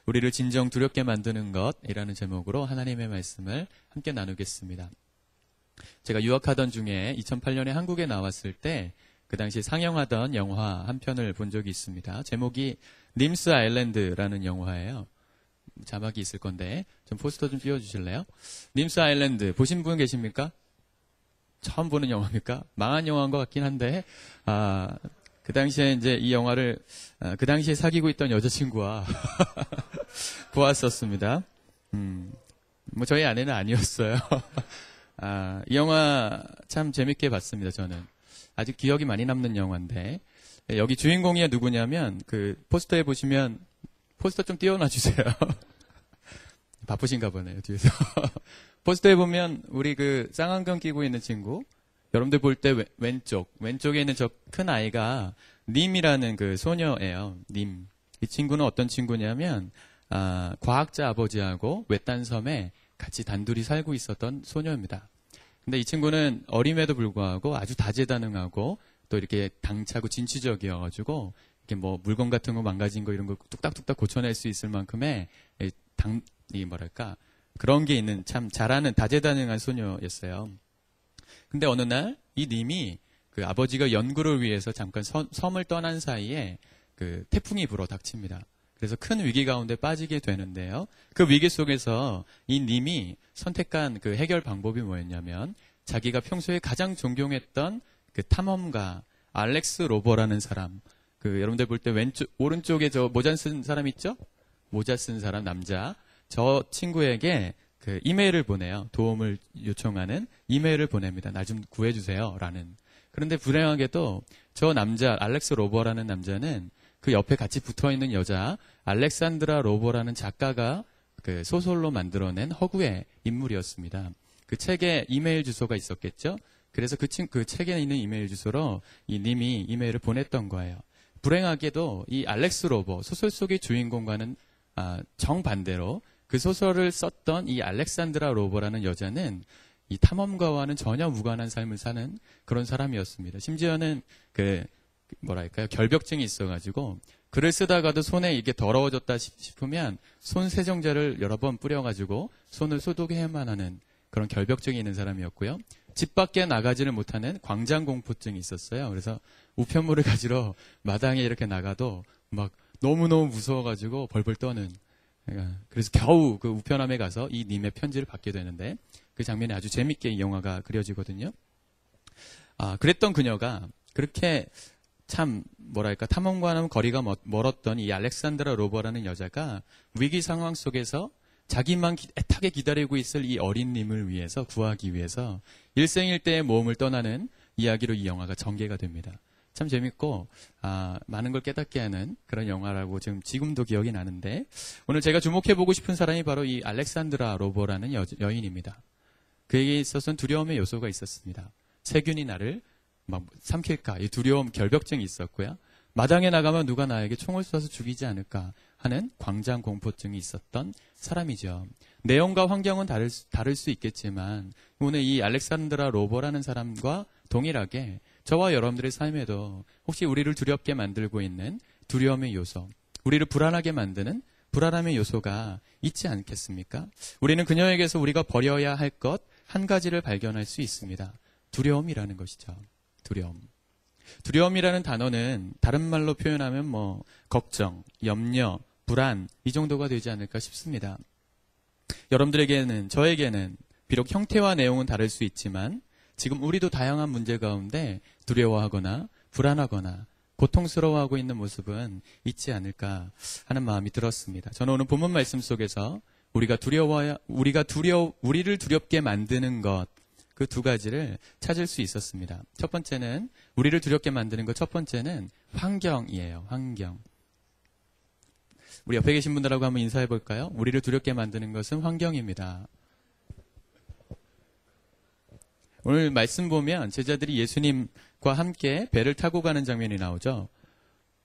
우리를 진정 두렵게 만드는 것이라는 제목으로 하나님의 말씀을 함께 나누겠습니다. 제가 유학하던 중에 2008년에 한국에 나왔을 때 그 당시 상영하던 영화 한 편을 본 적이 있습니다. 제목이 님스 아일랜드라는 영화예요. 자막이 있을 건데 좀 포스터 좀 띄워주실래요? 님스 아일랜드 보신 분 계십니까? 처음 보는 영화입니까? 망한 영화인 것 같긴 한데 그 당시에 이제 이 영화를 그 당시에 사귀고 있던 여자친구와 보았었습니다. 뭐 저희 아내는 아니었어요. 이 영화 참 재밌게 봤습니다. 저는 아직 기억이 많이 남는 영화인데 여기 주인공이 누구냐면 그 포스터에 보시면 포스터 좀 띄워놔 주세요. 바쁘신가 보네요, 뒤에서. 포스터에 보면 우리 그 쌍안경 끼고 있는 친구, 여러분들 볼 때 왼쪽에 있는 저 큰 아이가 님이라는 그 소녀예요. 님. 이 친구는 어떤 친구냐면 과학자 아버지하고 외딴 섬에 같이 단둘이 살고 있었던 소녀입니다. 근데 이 친구는 어림에도 불구하고 아주 다재다능하고 또 이렇게 당차고 진취적이어가지고 이렇게 뭐 물건 같은 거 망가진 거 이런 거 뚝딱뚝딱 고쳐낼 수 있을 만큼의 그런 게 있는 참 잘하는 다재다능한 소녀였어요. 근데 어느 날 이 님이 그 아버지가 연구를 위해서 잠깐 섬을 떠난 사이에 그 태풍이 불어 닥칩니다. 그래서 큰 위기 가운데 빠지게 되는데요. 그 위기 속에서 이 님이 선택한 그 해결 방법이 뭐였냐면 자기가 평소에 가장 존경했던 그 탐험가 알렉스 로버라는 사람, 그 여러분들 볼 때 오른쪽에 저 모자 쓴 사람 있죠? 모자 쓴 사람 남자. 저 친구에게 그 이메일을 보내요. 도움을 요청하는 이메일을 보냅니다. 나 좀 구해주세요. 라는. 그런데 불행하게도 저 남자 알렉스 로버라는 남자는 그 옆에 같이 붙어있는 여자 알렉산드라 로버라는 작가가 그 소설로 만들어낸 허구의 인물이었습니다. 그 책에 이메일 주소가 있었겠죠. 그래서 그 책에 있는 이메일 주소로 이 님이 이메일을 보냈던 거예요. 불행하게도 이 알렉스 로버 소설 속의 주인공과는 정반대로 그 소설을 썼던 이 알렉산드라 로버라는 여자는 이 탐험가와는 전혀 무관한 삶을 사는 그런 사람이었습니다. 심지어는 결벽증이 있어가지고 글을 쓰다가도 손에 이게 더러워졌다 싶으면 손 세정제를 여러 번 뿌려가지고 손을 소독해야만 하는 그런 결벽증이 있는 사람이었고요. 집 밖에 나가지를 못하는 광장공포증이 있었어요. 그래서 우편물을 가지러 마당에 이렇게 나가도 막 너무너무 무서워가지고 벌벌 떠는. 그래서 겨우 그 우편함에 가서 이 님의 편지를 받게 되는데 그 장면이 아주 재밌게 이 영화가 그려지거든요. 그랬던 그녀가 그렇게 참 탐험과는 거리가 멀었던 이 알렉산드라 로버라는 여자가 위기 상황 속에서 자기만 애타게 기다리고 있을 이 어린 님을 위해서 구하기 위해서 일생일대의 모험을 떠나는 이야기로 이 영화가 전개가 됩니다. 참 재밌고 많은 걸 깨닫게 하는 그런 영화라고 지금도 기억이 나는데 오늘 제가 주목해보고 싶은 사람이 바로 이 알렉산드라 로버라는 여인입니다. 그에게 있어서는 두려움의 요소가 있었습니다. 세균이 나를 막 삼킬까 이 두려움 결벽증이 있었고요. 마당에 나가면 누가 나에게 총을 쏴서 죽이지 않을까 하는 광장 공포증이 있었던 사람이죠. 내용과 환경은 다를 수 있겠지만 오늘 이 알렉산드라 로버라는 사람과 동일하게 저와 여러분들의 삶에도 혹시 우리를 두렵게 만들고 있는 두려움의 요소, 우리를 불안하게 만드는 불안함의 요소가 있지 않겠습니까? 우리는 그녀에게서 우리가 버려야 할 것 한 가지를 발견할 수 있습니다. 두려움이라는 것이죠. 두려움이라는 단어는 다른 말로 표현하면 걱정, 염려, 불안 이 정도가 되지 않을까 싶습니다. 여러분들에게는 저에게는 비록 형태와 내용은 다를 수 있지만 지금 우리도 다양한 문제 가운데 두려워하거나 불안하거나 고통스러워하고 있는 모습은 있지 않을까 하는 마음이 들었습니다. 저는 오늘 본문 말씀 속에서 우리를 두렵게 만드는 것 그 두 가지를 찾을 수 있었습니다. 첫 번째는 우리를 두렵게 만드는 것 첫 번째는 환경이에요. 환경. 우리 옆에 계신 분들하고 한번 인사해 볼까요? 우리를 두렵게 만드는 것은 환경입니다. 오늘 말씀 보면 제자들이 예수님과 함께 배를 타고 가는 장면이 나오죠.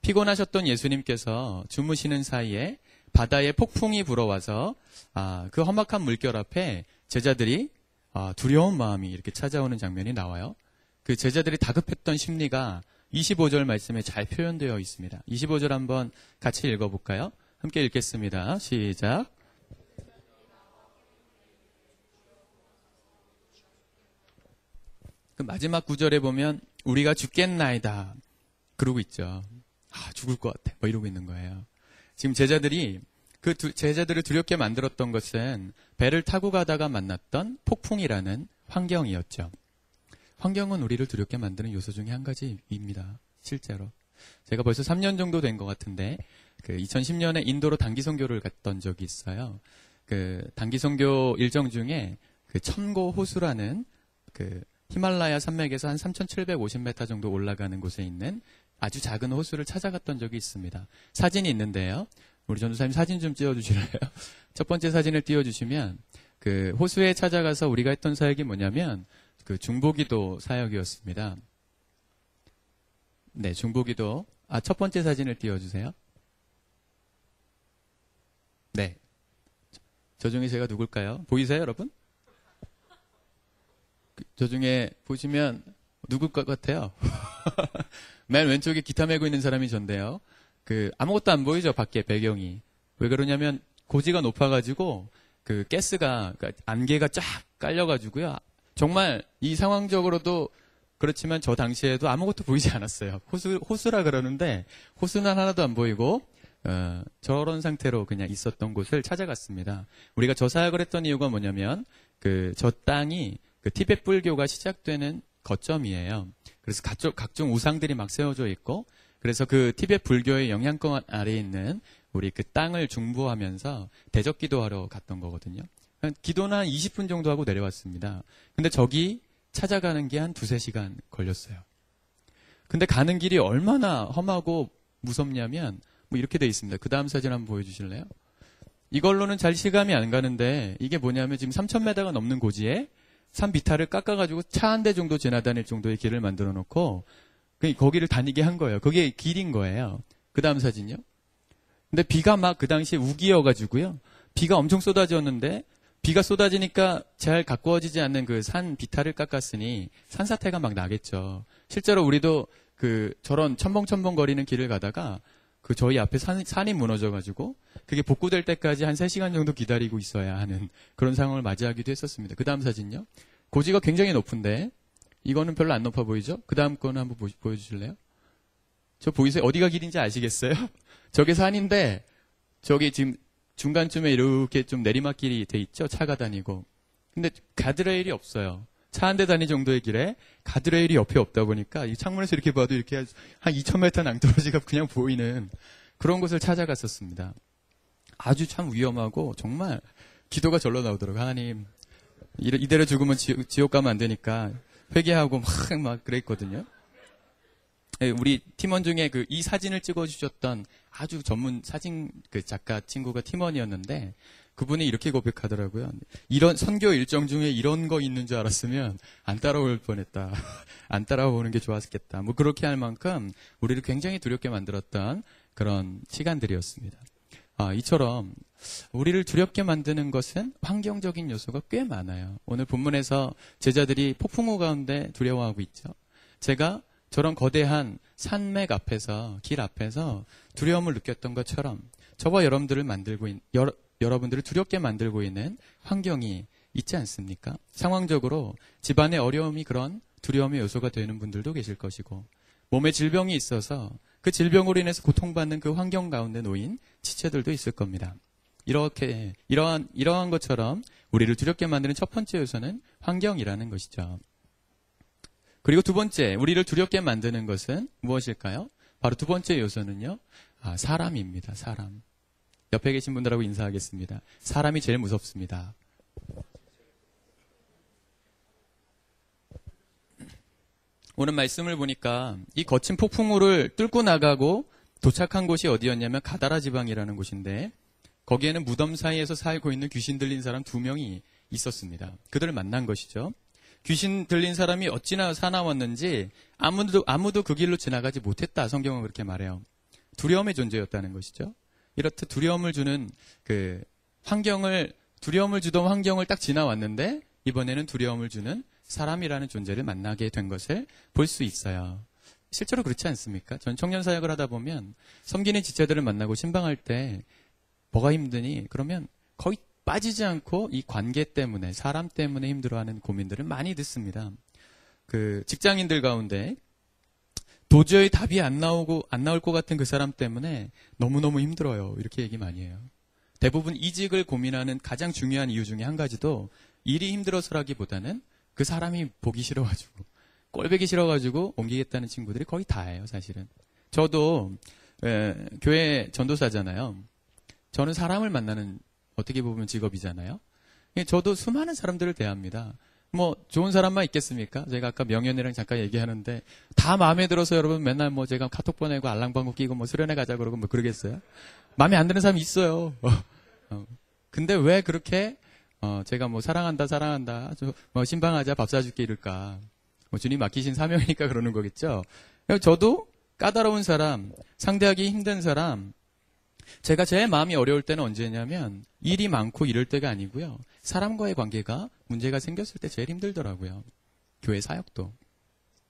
피곤하셨던 예수님께서 주무시는 사이에 바다에 폭풍이 불어와서 그 험악한 물결 앞에 제자들이 두려운 마음이 이렇게 찾아오는 장면이 나와요. 그 제자들이 다급했던 심리가 25절 말씀에 잘 표현되어 있습니다. 25절 한번 같이 읽어볼까요? 함께 읽겠습니다. 시작. 그 마지막 구절에 보면 우리가 죽겠나이다 그러고 있죠. 죽을 것 같아 뭐 이러고 있는 거예요. 지금 제자들이 제자들을 두렵게 만들었던 것은 배를 타고 가다가 만났던 폭풍이라는 환경이었죠. 환경은 우리를 두렵게 만드는 요소 중에 한 가지입니다. 실제로. 제가 벌써 3년 정도 된 것 같은데 2010년에 인도로 단기 선교를 갔던 적이 있어요. 단기 선교 일정 중에 천고 호수라는 히말라야 산맥에서 한 3,750m 정도 올라가는 곳에 있는 아주 작은 호수를 찾아갔던 적이 있습니다. 사진이 있는데요. 우리 전도사님 사진 좀 띄워주실래요? 첫 번째 사진을 띄워주시면 호수에 찾아가서 우리가 했던 사역이 뭐냐면 중보기도 사역이었습니다. 네, 중보기도. 첫 번째 사진을 띄워주세요. 네. 저 중에 제가 누굴까요? 보이세요, 여러분? 저 중에 보시면 누굴 것 같아요? 맨 왼쪽에 기타 메고 있는 사람이 전데요. 아무것도 안 보이죠, 밖에 배경이. 왜 그러냐면 고지가 높아가지고 가스가 안개가 쫙 깔려가지고요. 정말 이 상황적으로도 그렇지만 저 당시에도 아무것도 보이지 않았어요. 호수라 그러는데 호수는 하나도 안 보이고 저런 상태로 그냥 있었던 곳을 찾아갔습니다. 우리가 저 사역을 했던 이유가 뭐냐면 저 땅이 티베트 불교가 시작되는 거점이에요. 그래서 각종 우상들이 막 세워져 있고 그래서 티베트 불교의 영향권 아래에 있는 우리 땅을 중보하면서 대적 기도하러 갔던 거거든요. 기도는 한 20분 정도 하고 내려왔습니다. 근데 저기 찾아가는 게 한 2-3시간 걸렸어요. 근데 가는 길이 얼마나 험하고 무섭냐면 뭐 이렇게 돼 있습니다. 그 다음 사진 한번 보여주실래요? 이걸로는 잘 실감이 안 가는데 이게 뭐냐면 지금 3,000m가 넘는 고지에 산 비탈을 깎아가지고 차 한 대 정도 지나다닐 정도의 길을 만들어 놓고 거기를 다니게 한 거예요. 그게 길인 거예요. 그 다음 사진이요. 근데 비가 막 그 당시에 우기여가지고요. 비가 엄청 쏟아졌는데 비가 쏟아지니까 잘 가꾸어지지 않는 산 비탈을 깎았으니 산사태가 막 나겠죠. 실제로 우리도 저런 첨벙첨벙 거리는 길을 가다가 저희 앞에 산이 무너져가지고 그게 복구될 때까지 한 3시간 정도 기다리고 있어야 하는 그런 상황을 맞이하기도 했었습니다. 그 다음 사진요. 고지가 굉장히 높은데 이거는 별로 안 높아 보이죠? 그 다음 거는 한번 보여주실래요? 저 보이세요? 어디가 길인지 아시겠어요? 저게 산인데 저기 지금 중간쯤에 이렇게 좀 내리막길이 돼 있죠? 차가 다니고. 근데 가드레일이 없어요. 차 한 대 다닐 정도의 길에 가드레일이 옆에 없다 보니까 이 창문에서 이렇게 봐도 이렇게 한 2,000m 낭떠러지가 그냥 보이는 그런 곳을 찾아갔었습니다. 아주 참 위험하고 정말 기도가 절로 나오더라고요. 하나님 이대로 죽으면 지옥 가면 안 되니까 회개하고 막 그랬거든요. 우리 팀원 중에 이 사진을 찍어주셨던 아주 전문 사진 작가 친구가 팀원이었는데 그분이 이렇게 고백하더라고요. 이런 선교 일정 중에 이런 거 있는 줄 알았으면 안 따라올 뻔했다. 안 따라오는 게 좋았겠다. 뭐 그렇게 할 만큼 우리를 굉장히 두렵게 만들었던 그런 시간들이었습니다. 이처럼 우리를 두렵게 만드는 것은 환경적인 요소가 꽤 많아요. 오늘 본문에서 제자들이 폭풍우 가운데 두려워하고 있죠. 제가 저런 거대한 산맥 앞에서 길 앞에서 두려움을 느꼈던 것처럼 저와 여러분들을 두렵게 만들고 있는 환경이 있지 않습니까? 상황적으로 집안의 어려움이 그런 두려움의 요소가 되는 분들도 계실 것이고 몸에 질병이 있어서 그 질병으로 인해서 고통받는 그 환경 가운데 놓인 지체들도 있을 겁니다. 이러한 것처럼 우리를 두렵게 만드는 첫 번째 요소는 환경이라는 것이죠. 그리고 두 번째, 우리를 두렵게 만드는 것은 무엇일까요? 바로 두 번째 요소는요, 사람입니다. 사람. 옆에 계신 분들하고 인사하겠습니다. 사람이 제일 무섭습니다. 오늘 말씀을 보니까 이 거친 폭풍우를 뚫고 나가고 도착한 곳이 어디였냐면 가다라 지방이라는 곳인데 거기에는 무덤 사이에서 살고 있는 귀신 들린 사람 2명이 있었습니다. 그들을 만난 것이죠. 귀신 들린 사람이 어찌나 사나웠는지 아무도 그 길로 지나가지 못했다. 성경은 그렇게 말해요. 두려움의 존재였다는 것이죠. 이렇듯 두려움을 주는 두려움을 주던 환경을 딱 지나왔는데 이번에는 두려움을 주는 사람이라는 존재를 만나게 된 것을 볼 수 있어요. 실제로 그렇지 않습니까? 전 청년 사역을 하다 보면 섬기는 지체들을 만나고 신방할 때 뭐가 힘드니? 그러면 거의 빠지지 않고 이 관계 때문에, 사람 때문에 힘들어하는 고민들을 많이 듣습니다. 그 직장인들 가운데 도저히 답이 안 나올 것 같은 그 사람 때문에 너무너무 힘들어요. 이렇게 얘기 많이 해요. 대부분 이직을 고민하는 가장 중요한 이유 중에 한 가지도 일이 힘들어서라기보다는 그 사람이 보기 싫어가지고, 꼴보기 싫어가지고 옮기겠다는 친구들이 거의 다예요, 사실은. 저도 교회 전도사잖아요. 저는 사람을 만나는 어떻게 보면 직업이잖아요. 저도 수많은 사람들을 대합니다. 뭐 좋은 사람만 있겠습니까? 제가 아까 명현이랑 잠깐 얘기하는데 다 마음에 들어서 여러분 맨날 뭐 제가 카톡 보내고 알랑방구 끼고 뭐 수련회 가자 그러고 뭐 그러겠어요? 마음에 안 드는 사람이 있어요. 근데 왜 그렇게 제가 뭐 사랑한다 뭐 신방하자 밥 사줄게 이럴까? 뭐 주님 맡기신 사명이니까 그러는 거겠죠. 저도 까다로운 사람, 상대하기 힘든 사람, 제가 제일 마음이 어려울 때는 언제냐면 일이 많고 이럴 때가 아니고요. 사람과의 관계가 문제가 생겼을 때 제일 힘들더라고요. 교회 사역도.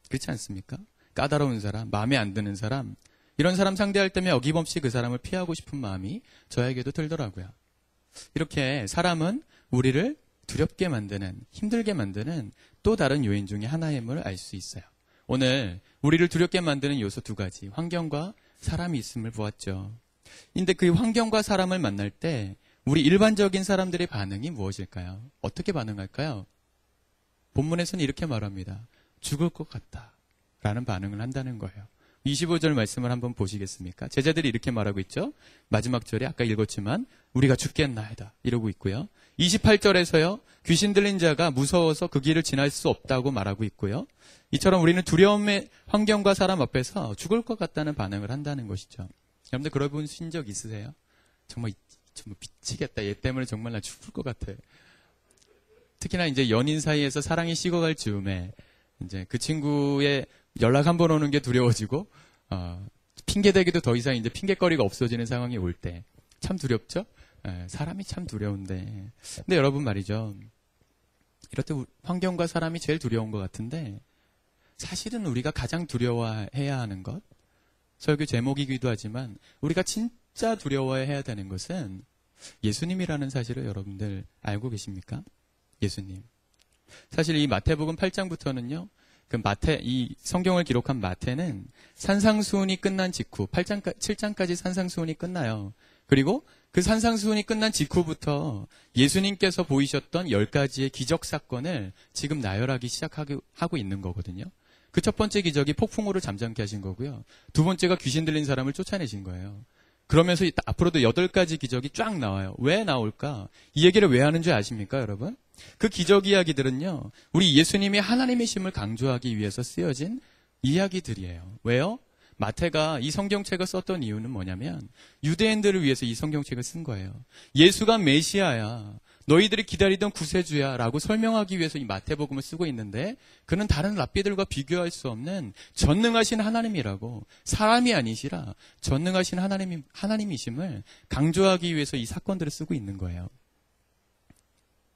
그렇지 않습니까? 까다로운 사람, 마음에 안 드는 사람, 이런 사람 상대할 때면 어김없이 그 사람을 피하고 싶은 마음이 저에게도 들더라고요. 이렇게 사람은 우리를 두렵게 만드는, 힘들게 만드는 또 다른 요인 중에 하나임을 알 수 있어요. 오늘 우리를 두렵게 만드는 요소 두 가지, 환경과 사람이 있음을 보았죠. 근데 그 환경과 사람을 만날 때 우리 일반적인 사람들의 반응이 무엇일까요? 어떻게 반응할까요? 본문에서는 이렇게 말합니다. 죽을 것 같다 라는 반응을 한다는 거예요. 25절 말씀을 한번 보시겠습니까? 제자들이 이렇게 말하고 있죠. 마지막 절에 아까 읽었지만 우리가 죽겠나이다 이러고 있고요. 28절에서요. 귀신 들린 자가 무서워서 그 길을 지날 수 없다고 말하고 있고요. 이처럼 우리는 두려움의 환경과 사람 앞에서 죽을 것 같다는 반응을 한다는 것이죠. 여러분들 그런 분 신 적 있으세요? 정말 미치겠다. 얘 때문에 정말 나 죽을 것 같아. 특히나 이제 연인 사이에서 사랑이 식어갈 즈음에 이제 그 친구의 연락 한 번 오는 게 두려워지고 핑계대기도 더 이상 이제 핑계거리가 없어지는 상황이 올 때 참 두렵죠? 사람이 참 두려운데. 근데 여러분 말이죠. 이럴 때 환경과 사람이 제일 두려운 것 같은데 사실은 우리가 가장 두려워해야 하는 것, 설교 제목이기도 하지만 우리가 진짜 두려워해야 되는 것은 예수님이라는 사실을 여러분들 알고 계십니까? 예수님. 사실 이 마태복음 8장부터는요. 이 성경을 기록한 마태는 산상수훈이 끝난 직후 7장까지 산상수훈이 끝나요. 그리고 그 산상수훈이 끝난 직후부터 예수님께서 보이셨던 10가지의 기적 사건을 지금 나열하기 시작하고 있는 거거든요. 그 첫 번째 기적이 폭풍우를 잠잠케 하신 거고요. 두 번째가 귀신 들린 사람을 쫓아내신 거예요. 그러면서 앞으로도 8가지 기적이 쫙 나와요. 왜 나올까? 이 얘기를 왜 하는 줄 아십니까, 여러분? 그 기적 이야기들은요. 우리 예수님이 하나님이심을 강조하기 위해서 쓰여진 이야기들이에요. 왜요? 마태가 이 성경책을 썼던 이유는 뭐냐면 유대인들을 위해서 이 성경책을 쓴 거예요. 예수가 메시아야. 너희들이 기다리던 구세주야 라고 설명하기 위해서 이 마태복음을 쓰고 있는데 그는 다른 랍비들과 비교할 수 없는 전능하신 하나님이라고, 사람이 아니시라 전능하신 하나님이심을 강조하기 위해서 이 사건들을 쓰고 있는 거예요.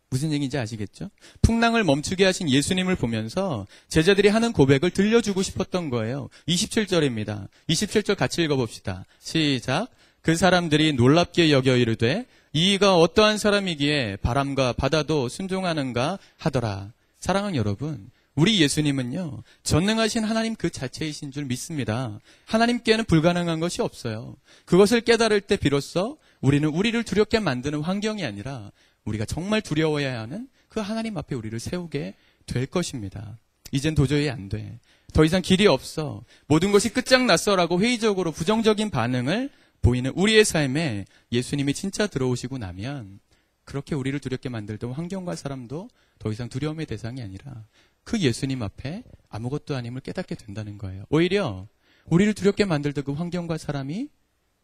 무슨 얘기인지 아시겠죠? 풍랑을 멈추게 하신 예수님을 보면서 제자들이 하는 고백을 들려주고 싶었던 거예요. 27절입니다. 27절 같이 읽어봅시다. 시작. 그 사람들이 놀랍게 여겨 이르되 이가 어떠한 사람이기에 바람과 바다도 순종하는가 하더라. 사랑하는 여러분, 우리 예수님은요, 전능하신 하나님 그 자체이신 줄 믿습니다. 하나님께는 불가능한 것이 없어요. 그것을 깨달을 때 비로소 우리는 우리를 두렵게 만드는 환경이 아니라 우리가 정말 두려워해야 하는 그 하나님 앞에 우리를 세우게 될 것입니다. 이젠 도저히 안 돼. 더 이상 길이 없어. 모든 것이 끝장났어라고 회의적으로 부정적인 반응을 보이는 우리의 삶에 예수님이 진짜 들어오시고 나면 그렇게 우리를 두렵게 만들던 환경과 사람도 더 이상 두려움의 대상이 아니라 그 예수님 앞에 아무것도 아님을 깨닫게 된다는 거예요. 오히려 우리를 두렵게 만들던 그 환경과 사람이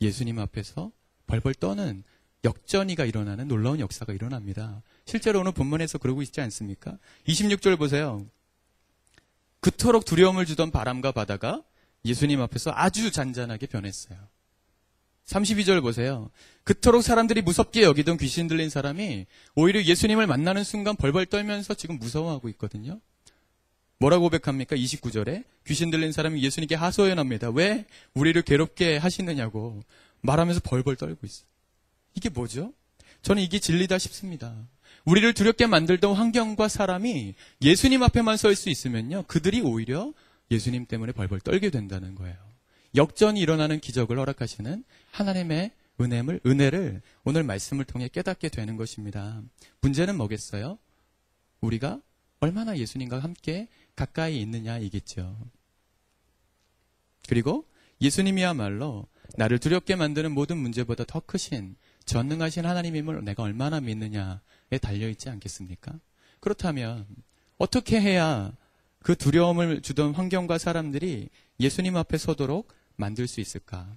예수님 앞에서 벌벌 떠는 역전이가 일어나는 놀라운 역사가 일어납니다. 실제로 오늘 본문에서 그러고 있지 않습니까? 26절 보세요. 그토록 두려움을 주던 바람과 바다가 예수님 앞에서 아주 잔잔하게 변했어요. 32절 보세요. 그토록 사람들이 무섭게 여기던 귀신 들린 사람이 오히려 예수님을 만나는 순간 벌벌 떨면서 지금 무서워하고 있거든요. 뭐라고 고백합니까? 29절에 귀신 들린 사람이 예수님께 하소연합니다. 왜 우리를 괴롭게 하시느냐고 말하면서 벌벌 떨고 있어요. 이게 뭐죠? 저는 이게 진리다 싶습니다. 우리를 두렵게 만들던 환경과 사람이 예수님 앞에만 설 수 있으면요, 그들이 오히려 예수님 때문에 벌벌 떨게 된다는 거예요. 역전이 일어나는 기적을 허락하시는 하나님의 은혜를 오늘 말씀을 통해 깨닫게 되는 것입니다. 문제는 뭐겠어요? 우리가 얼마나 예수님과 함께 가까이 있느냐이겠죠. 그리고 예수님이야말로 나를 두렵게 만드는 모든 문제보다 더 크신 전능하신 하나님임을 내가 얼마나 믿느냐에 달려있지 않겠습니까? 그렇다면 어떻게 해야 그 두려움을 주던 환경과 사람들이 예수님 앞에 서도록 만들 수 있을까?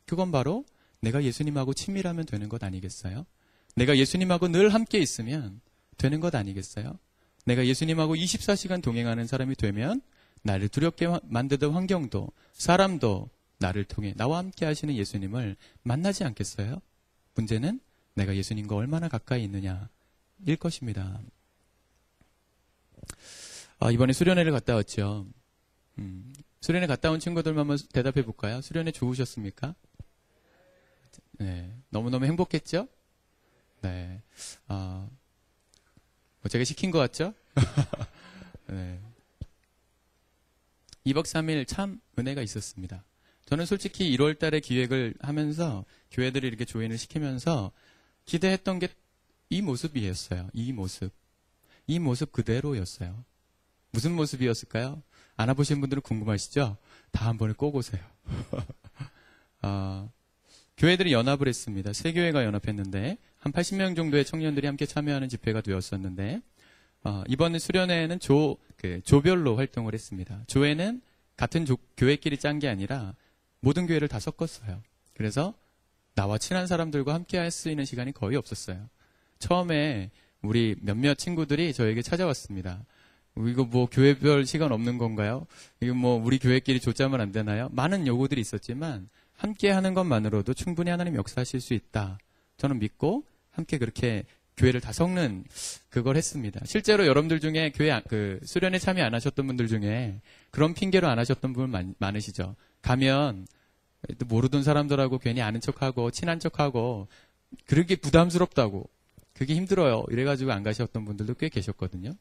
그건 바로 내가 예수님하고 친밀하면 되는 것 아니겠어요? 내가 예수님하고 늘 함께 있으면 되는 것 아니겠어요? 내가 예수님하고 24시간 동행하는 사람이 되면 나를 두렵게 만드던 환경도 사람도 나를 통해 나와 함께 하시는 예수님을 만나지 않겠어요? 문제는 내가 예수님과 얼마나 가까이 있느냐일 것입니다. 이번에 수련회를 갔다 왔죠. 수련회 갔다 온 친구들만 한번 대답해 볼까요? 수련회 좋으셨습니까? 네, 너무너무 행복했죠? 네, 제가 시킨 것 같죠? 네. 2박 3일 참 은혜가 있었습니다. 저는 솔직히 1월 달에 기획을 하면서 교회들이 이렇게 조인을 시키면서 기대했던 게 이 모습이었어요. 이 모습 그대로였어요. 무슨 모습이었을까요? 안 와보신 분들은 궁금하시죠? 다 한 번에 꼭 오세요. 교회들이 연합을 했습니다. 세 교회가 연합했는데 한 80명 정도의 청년들이 함께 참여하는 집회가 되었었는데 이번 수련회에는 조별로 활동을 했습니다. 조회는 같은 교회끼리 짠 게 아니라 모든 교회를 다 섞었어요. 그래서 나와 친한 사람들과 함께 할 수 있는 시간이 거의 없었어요. 처음에 우리 몇몇 친구들이 저에게 찾아왔습니다. 이거 뭐 교회별 시간 없는 건가요? 이거 뭐 우리 교회끼리 조짜면 안 되나요? 많은 요구들이 있었지만 함께 하는 것만으로도 충분히 하나님 역사하실 수 있다. 저는 믿고 함께 그렇게 교회를 다 섞는 그걸 했습니다. 실제로 여러분들 중에 교회 수련회 참여 안 하셨던 분들 중에 그런 핑계로 안 하셨던 분 많으시죠. 가면 모르던 사람들하고 괜히 아는 척하고 친한 척하고 그렇게 부담스럽다고 그게 힘들어요. 이래가지고 안 가셨던 분들도 꽤 계셨거든요.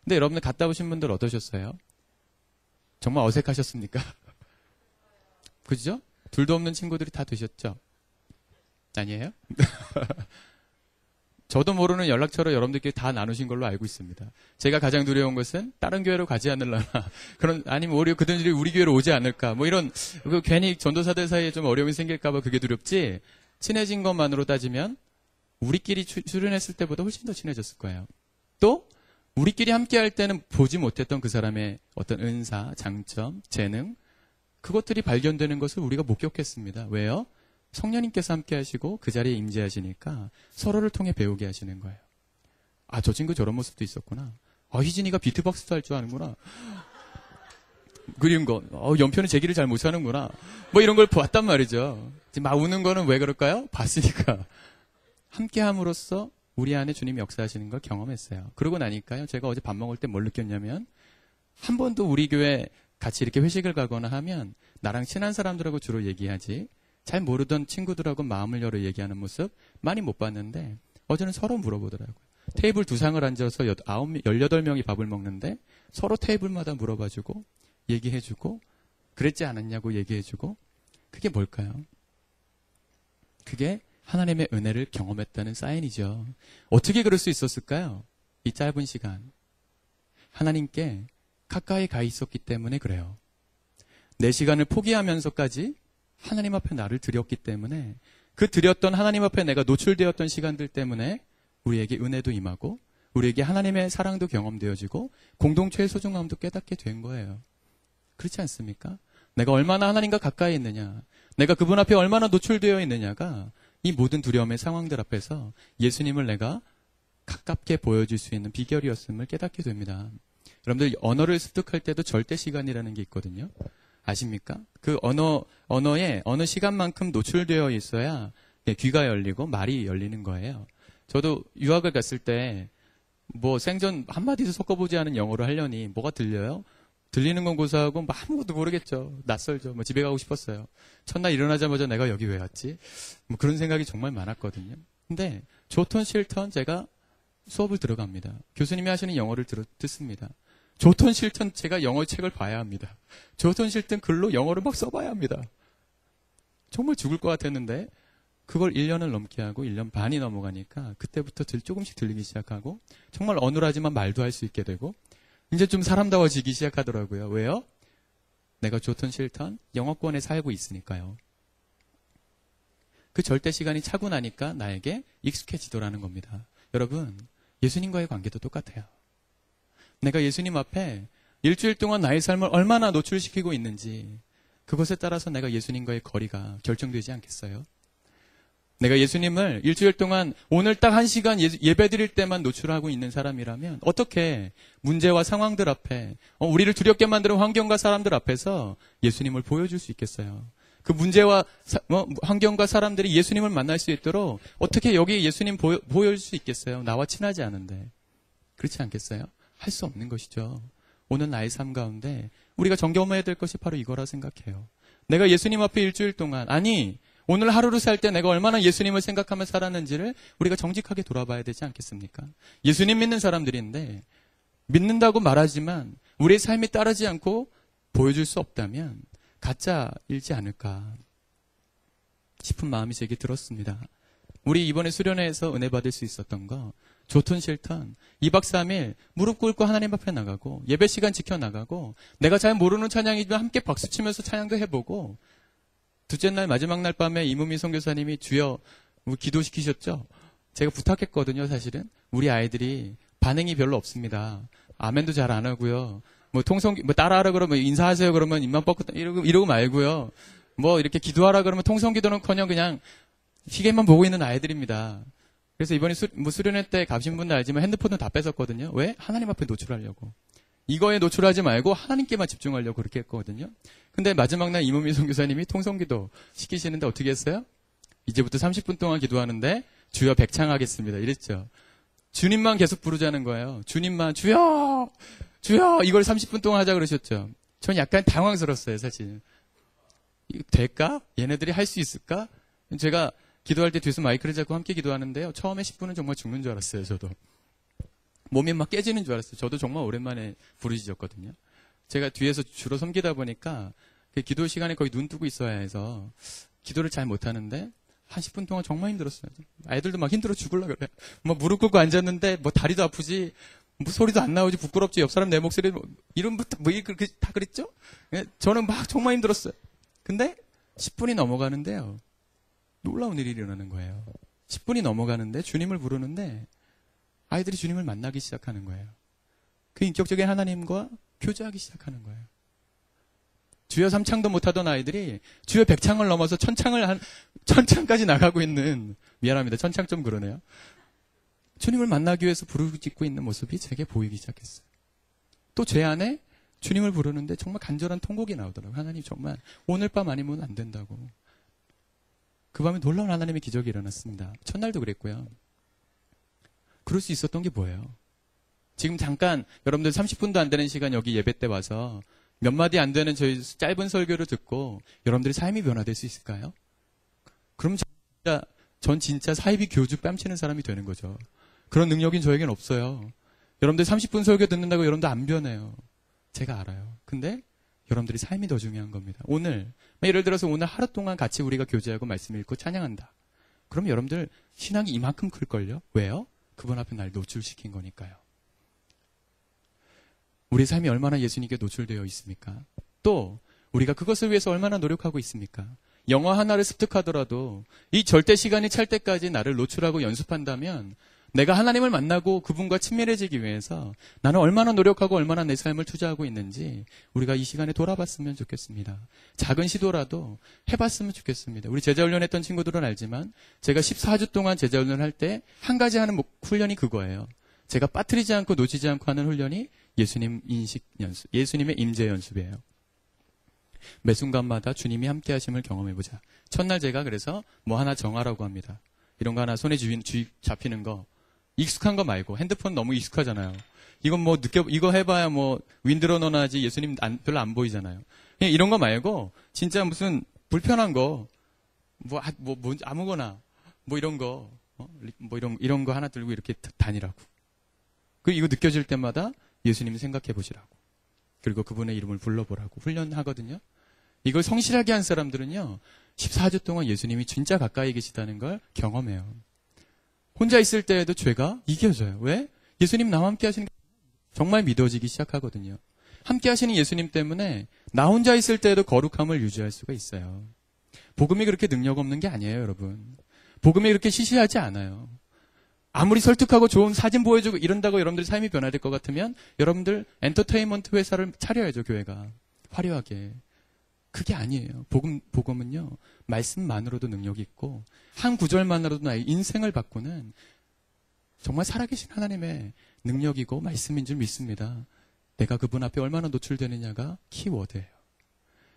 근데 여러분들 갔다 오신 분들 어떠셨어요? 정말 어색하셨습니까? 그죠? 둘도 없는 친구들이 다 되셨죠? 아니에요? 저도 모르는 연락처로 여러분들끼리 다 나누신 걸로 알고 있습니다. 제가 가장 두려운 것은 다른 교회로 가지 않으려나 아니면 오히려 그들이 우리 교회로 오지 않을까 이런 괜히 전도사들 사이에 좀 어려움이 생길까봐 그게 두렵지 친해진 것만으로 따지면 우리끼리 출연했을 때보다 훨씬 더 친해졌을 거예요. 또 우리끼리 함께 할 때는 보지 못했던 그 사람의 어떤 은사, 장점, 재능 그것들이 발견되는 것을 우리가 목격했습니다. 왜요? 성령님께서 함께 하시고 그 자리에 임재하시니까 서로를 통해 배우게 하시는 거예요. 저 친구 저런 모습도 있었구나. 희진이가 비트박스도 할 줄 아는구나. 그리운 거. 연표는 제기를 잘 못하는구나. 이런 걸 봤단 말이죠. 막 우는 거는 왜 그럴까요? 봤으니까. 함께 함으로써 우리 안에 주님이 역사하시는 걸 경험했어요. 그러고 나니까요. 제가 어제 밥 먹을 때 뭘 느꼈냐면 한 번도 우리 교회 같이 이렇게 회식을 가거나 하면 나랑 친한 사람들하고 주로 얘기하지 잘 모르던 친구들하고 마음을 열어 얘기하는 모습 많이 못 봤는데 어제는 서로 물어보더라고요. 테이블 2상을 앉아서 18명이 밥을 먹는데 서로 테이블마다 물어봐주고 얘기해주고 그랬지 않았냐고 얘기해주고 그게 뭘까요? 그게 하나님의 은혜를 경험했다는 사인이죠. 어떻게 그럴 수 있었을까요? 이 짧은 시간. 하나님께 가까이 가 있었기 때문에 그래요. 내 시간을 포기하면서까지 하나님 앞에 나를 드렸기 때문에 그 드렸던 하나님 앞에 내가 노출되었던 시간들 때문에 우리에게 은혜도 임하고 우리에게 하나님의 사랑도 경험되어지고 공동체의 소중함도 깨닫게 된 거예요. 그렇지 않습니까? 내가 얼마나 하나님과 가까이 있느냐, 내가 그분 앞에 얼마나 노출되어 있느냐가 이 모든 두려움의 상황들 앞에서 예수님을 내가 가깝게 보여줄 수 있는 비결이었음을 깨닫게 됩니다. 여러분들 언어를 습득할 때도 절대 시간이라는 게 있거든요. 아십니까? 그 언어에 어느 시간만큼 노출되어 있어야 귀가 열리고 말이 열리는 거예요. 저도 유학을 갔을 때 생전 한마디도 섞어보지 않은 영어로 하려니 뭐가 들려요? 들리는 건 고사하고 뭐 아무것도 모르겠죠. 낯설죠. 뭐 집에 가고 싶었어요. 첫날 일어나자마자 내가 여기 왜 왔지? 뭐 그런 생각이 정말 많았거든요. 근데 좋던 싫던 제가 수업을 들어갑니다. 교수님이 하시는 영어를 듣습니다. 좋던 싫던 제가 영어 책을 봐야 합니다. 좋던 싫던 글로 영어를 막 써봐야 합니다. 정말 죽을 것 같았는데 그걸 1년을 넘게 하고 1년 반이 넘어가니까 그때부터 조금씩 들리기 시작하고 정말 어눌하지만 말도 할 수 있게 되고 이제 좀 사람다워지기 시작하더라고요. 왜요? 내가 좋던 싫던 영어권에 살고 있으니까요. 그 절대 시간이 차고 나니까 나에게 익숙해지더라는 겁니다. 여러분, 예수님과의 관계도 똑같아요. 내가 예수님 앞에 일주일 동안 나의 삶을 얼마나 노출시키고 있는지 그것에 따라서 내가 예수님과의 거리가 결정되지 않겠어요? 내가 예수님을 일주일 동안 오늘 딱 1시간 예배 드릴 때만 노출하고 있는 사람이라면 어떻게 문제와 상황들 앞에 우리를 두렵게 만드는 환경과 사람들 앞에서 예수님을 보여줄 수 있겠어요? 그 문제와 환경과 사람들이 예수님을 만날 수 있도록 어떻게 여기 예수님 보여줄 수 있겠어요? 나와 친하지 않은데. 그렇지 않겠어요? 할 수 없는 것이죠. 오늘 나의 삶 가운데 우리가 점검해야 될 것이 바로 이거라 생각해요. 내가 예수님 앞에 일주일 동안 오늘 하루를 살 때 내가 얼마나 예수님을 생각하며 살았는지를 우리가 정직하게 돌아봐야 되지 않겠습니까? 예수님 믿는 사람들인데 믿는다고 말하지만 우리의 삶이 따르지 않고 보여줄 수 없다면 가짜일지 않을까 싶은 마음이 제게 들었습니다. 우리 이번에 수련회에서 은혜 받을 수 있었던 거 좋든 싫든 2박 3일 무릎 꿇고 하나님 앞에 나가고 예배 시간 지켜나가고 내가 잘 모르는 찬양이지만 함께 박수치면서 찬양도 해보고 둘째 날 마지막 날 밤에 이문미 선교사님이 주여 기도시키셨죠. 제가 부탁했거든요. 사실은 우리 아이들이 반응이 별로 없습니다. 아멘도 잘 안 하고요. 따라하라 그러면 인사하세요 그러면 입만 뻗고 이러고 말고요. 이렇게 기도하라 그러면 통성기도는커녕 그냥 시계만 보고 있는 아이들입니다. 그래서 이번에 수련회 때 가신 분들 알지만 핸드폰은 다 뺏었거든요. 왜? 하나님 앞에 노출하려고. 이거에 노출하지 말고 하나님께만 집중하려고 그렇게 했거든요. 근데 마지막 날 이문미 선교사님이 통성기도 시키시는데 어떻게 했어요? 이제부터 30분 동안 기도하는데 주여 백창하겠습니다. 이랬죠. 주님만 계속 부르자는 거예요. 주님만 주여 주여 이걸 30분 동안 하자 그러셨죠. 전 약간 당황스러웠어요. 사실. 이거 될까? 얘네들이 할 수 있을까? 제가 기도할 때 뒤에서 마이크를 잡고 함께 기도하는데요. 처음에 10분은 정말 죽는 줄 알았어요. 저도. 몸이 막 깨지는 줄 알았어요. 저도 정말 오랜만에 부르짖었거든요. 제가 뒤에서 주로 섬기다 보니까 그 기도 시간에 거의 눈 뜨고 있어야 해서 기도를 잘 못하는데 한 10분 동안 정말 힘들었어요. 아이들도 막 힘들어 죽으려고 그래요. 무릎 꿇고 앉았는데 다리도 아프지 소리도 안 나오지 부끄럽지 옆 사람 내 목소리 이름부터 다 그랬죠? 저는 막 정말 힘들었어요. 근데 10분이 넘어가는데요. 놀라운 일이 일어나는 거예요. 10분이 넘어가는데 주님을 부르는데 아이들이 주님을 만나기 시작하는 거예요. 그 인격적인 하나님과 교제하기 시작하는 거예요. 주여 3창도 못하던 아이들이 주여 100창을 넘어서 천창까지 나가고 있는 미안합니다. 천창 좀 그러네요. 주님을 만나기 위해서 부르짖고 있는 모습이 제게 보이기 시작했어요. 또 제 안에 주님을 부르는데 정말 간절한 통곡이 나오더라고요. 하나님 정말 오늘 밤 아니면 안 된다고. 그 밤에 놀라운 하나님의 기적이 일어났습니다. 첫날도 그랬고요. 그럴 수 있었던 게 뭐예요? 지금 잠깐 여러분들 30분도 안 되는 시간 여기 예배 때 와서 몇 마디 안 되는 저희 짧은 설교를 듣고 여러분들의 삶이 변화될 수 있을까요? 그럼 전 진짜 사이비 교주 뺨치는 사람이 되는 거죠. 그런 능력인 저에겐 없어요. 여러분들 30분 설교 듣는다고 여러분들 안 변해요. 제가 알아요. 근데 여러분들이 삶이 더 중요한 겁니다. 예를 들어서 오늘 하루 동안 같이 우리가 교제하고 말씀 읽고 찬양한다. 그럼 여러분들 신앙이 이만큼 클걸요? 왜요? 그분 앞에 날 노출시킨 거니까요. 우리 삶이 얼마나 예수님께 노출되어 있습니까? 또 우리가 그것을 위해서 얼마나 노력하고 있습니까? 영어 하나를 습득하더라도 이 절대 시간이 찰 때까지 나를 노출하고 연습한다면 내가 하나님을 만나고 그분과 친밀해지기 위해서 나는 얼마나 노력하고 얼마나 내 삶을 투자하고 있는지 우리가 이 시간에 돌아봤으면 좋겠습니다. 작은 시도라도 해봤으면 좋겠습니다. 우리 제자훈련 했던 친구들은 알지만 제가 14주 동안 제자훈련을 할 때 한 가지 하는 훈련이 그거예요. 제가 빠뜨리지 않고 놓치지 않고 하는 훈련이 예수님 인식 연습, 예수님의 임재 연습이에요. 매 순간마다 주님이 함께 하심을 경험해보자. 첫날 제가 그래서 하나 정하라고 합니다. 이런 거 하나 손에 잡히는 거 익숙한 거 말고, 핸드폰 너무 익숙하잖아요. 이건 뭐 이거 해봐야 뭐 윈드러너나 하지 예수님 별로 안 보이잖아요. 그냥 이런 거 말고, 진짜 무슨 불편한 거, 아무거나, 뭐 이런 거, 뭐 이런 거 하나 들고 이렇게 다니라고. 이거 느껴질 때마다 예수님 생각해 보시라고. 그리고 그분의 이름을 불러보라고 훈련하거든요. 이걸 성실하게 한 사람들은요, 14주 동안 예수님이 진짜 가까이 계시다는 걸 경험해요. 혼자 있을 때에도 죄가 이겨져요. 왜? 예수님 나와 함께 하시는 게 정말 믿어지기 시작하거든요. 함께 하시는 예수님 때문에 나 혼자 있을 때에도 거룩함을 유지할 수가 있어요. 복음이 그렇게 능력 없는 게 아니에요, 여러분. 복음이 그렇게 시시하지 않아요. 아무리 설득하고 좋은 사진 보여주고 이런다고 여러분들 삶이 변화될 것 같으면 여러분들 엔터테인먼트 회사를 차려야죠, 교회가. 화려하게. 그게 아니에요. 복음은요, 말씀만으로도 능력이 있고, 한 구절만으로도 나의 인생을 바꾸는 정말 살아계신 하나님의 능력이고 말씀인 줄 믿습니다. 내가 그분 앞에 얼마나 노출되느냐가 키워드예요.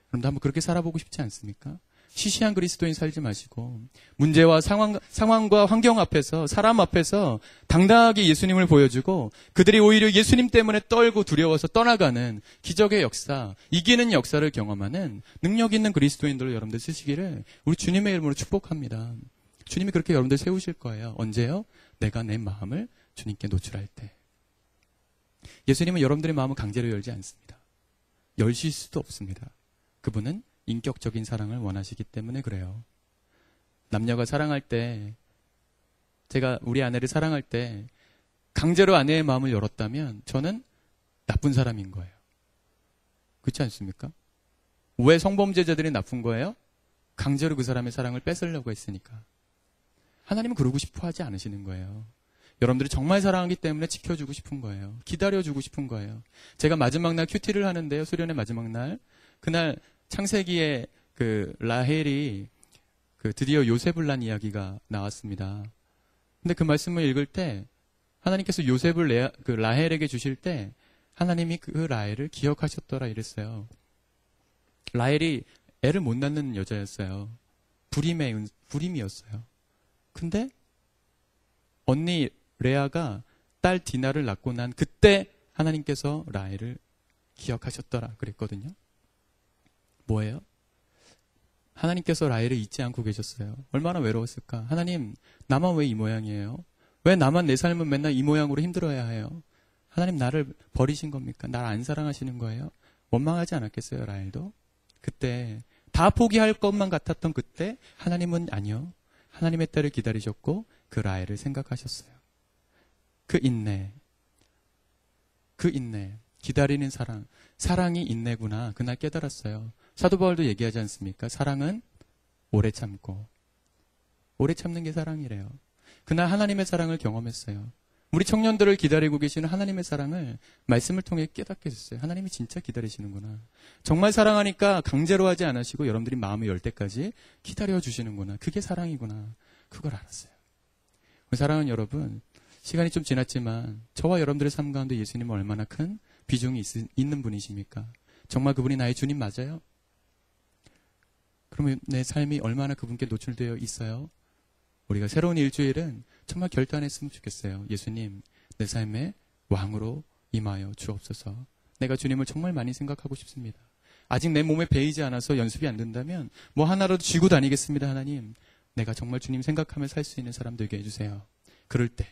그런데 한번 그렇게 살아보고 싶지 않습니까? 시시한 그리스도인 살지 마시고, 문제와 상황과 환경 앞에서, 사람 앞에서 당당하게 예수님을 보여주고, 그들이 오히려 예수님 때문에 떨고 두려워서 떠나가는 기적의 역사, 이기는 역사를 경험하는 능력 있는 그리스도인들을 여러분들 쓰시기를 우리 주님의 이름으로 축복합니다. 주님이 그렇게 여러분들 세우실 거예요. 언제요? 내가 내 마음을 주님께 노출할 때. 예수님은 여러분들의 마음을 강제로 열지 않습니다. 열실 수도 없습니다. 그분은 인격적인 사랑을 원하시기 때문에 그래요. 남녀가 사랑할 때, 제가 우리 아내를 사랑할 때 강제로 아내의 마음을 열었다면 저는 나쁜 사람인 거예요. 그렇지 않습니까? 왜 성범죄자들이 나쁜 거예요? 강제로 그 사람의 사랑을 뺏으려고 했으니까. 하나님은 그러고 싶어 하지 않으시는 거예요. 여러분들이 정말 사랑하기 때문에 지켜주고 싶은 거예요. 기다려주고 싶은 거예요. 제가 마지막 날 큐티를 하는데요. 수련의 마지막 날. 그날 창세기에 라헬이 드디어 요셉을 낳은 이야기가 나왔습니다. 근데 그 말씀을 읽을 때 하나님께서 요셉을 라헬에게 주실 때 하나님이 그 라헬을 기억하셨더라 이랬어요. 라헬이 애를 못 낳는 여자였어요. 불임이었어요. 근데 언니 레아가 딸 디나를 낳고 난 그때 하나님께서 라헬을 기억하셨더라 그랬거든요. 뭐예요? 하나님께서 라헬을 잊지 않고 계셨어요. 얼마나 외로웠을까? 하나님, 나만 왜 이 모양이에요? 왜 나만 내 삶은 맨날 이 모양으로 힘들어야 해요? 하나님 나를 버리신 겁니까? 나를 안 사랑하시는 거예요? 원망하지 않았겠어요, 라헬도? 그때 다 포기할 것만 같았던 그때 하나님은 아니요. 하나님의 딸을 기다리셨고 그 라헬을 생각하셨어요. 그 인내, 기다리는 사랑이 인내구나. 그날 깨달았어요. 사도 바울도 얘기하지 않습니까? 사랑은 오래 참고. 오래 참는 게 사랑이래요. 그날 하나님의 사랑을 경험했어요. 우리 청년들을 기다리고 계시는 하나님의 사랑을 말씀을 통해 깨닫게 됐어요. 하나님이 진짜 기다리시는구나. 정말 사랑하니까 강제로 하지 않으시고 여러분들이 마음을 열 때까지 기다려주시는구나. 그게 사랑이구나. 그걸 알았어요. 사랑하는 여러분, 시간이 좀 지났지만 저와 여러분들의 삶 가운데 예수님은 얼마나 큰 비중이 있는 분이십니까? 정말 그분이 나의 주님 맞아요? 그러면 내 삶이 얼마나 그분께 노출되어 있어요? 우리가 새로운 일주일은 정말 결단했으면 좋겠어요. 예수님, 내 삶의 왕으로 임하여 주옵소서. 내가 주님을 정말 많이 생각하고 싶습니다. 아직 내 몸에 배이지 않아서 연습이 안 된다면 뭐 하나라도 쥐고 다니겠습니다. 하나님, 내가 정말 주님 생각하며 살 수 있는 사람 되게 해주세요. 그럴 때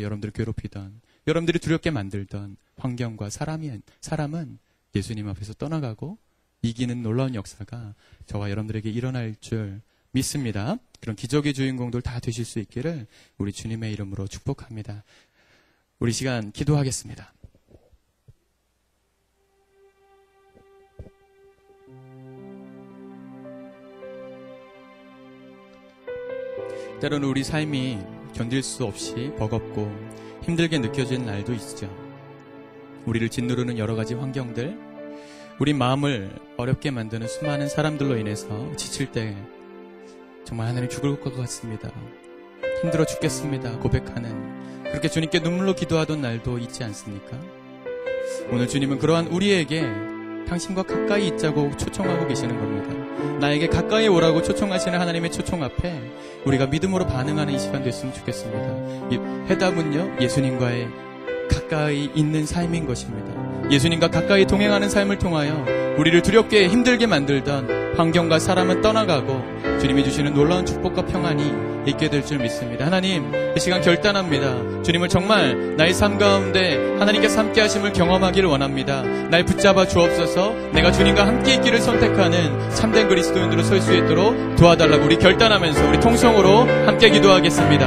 여러분들을 괴롭히던, 여러분들이 두렵게 만들던 환경과 사람은 예수님 앞에서 떠나가고 이기는 놀라운 역사가 저와 여러분들에게 일어날 줄 믿습니다. 그런 기적의 주인공들 다 되실 수 있기를 우리 주님의 이름으로 축복합니다. 우리 시간 기도하겠습니다. 때로는 우리 삶이 견딜 수 없이 버겁고 힘들게 느껴지는 날도 있죠. 우리를 짓누르는 여러 가지 환경들, 우리 마음을 어렵게 만드는 수많은 사람들로 인해서 지칠 때 정말 하나님 죽을 것 같습니다. 힘들어 죽겠습니다. 고백하는, 그렇게 주님께 눈물로 기도하던 날도 있지 않습니까? 오늘 주님은 그러한 우리에게 당신과 가까이 있자고 초청하고 계시는 겁니다. 나에게 가까이 오라고 초청하시는 하나님의 초청 앞에 우리가 믿음으로 반응하는 이 시간 됐으면 좋겠습니다. 이 해답은요, 예수님과의 가까이 있는 삶인 것입니다. 예수님과 가까이 동행하는 삶을 통하여 우리를 두렵게 힘들게 만들던 환경과 사람은 떠나가고 주님이 주시는 놀라운 축복과 평안이 있게 될 줄 믿습니다. 하나님, 이 시간 결단합니다. 주님을 정말 나의 삶 가운데 하나님께서 함께 하심을 경험하기를 원합니다. 날 붙잡아 주옵소서. 내가 주님과 함께 있기를 선택하는 참된 그리스도인으로 설 수 있도록 도와달라고 우리 결단하면서 우리 통성으로 함께 기도하겠습니다.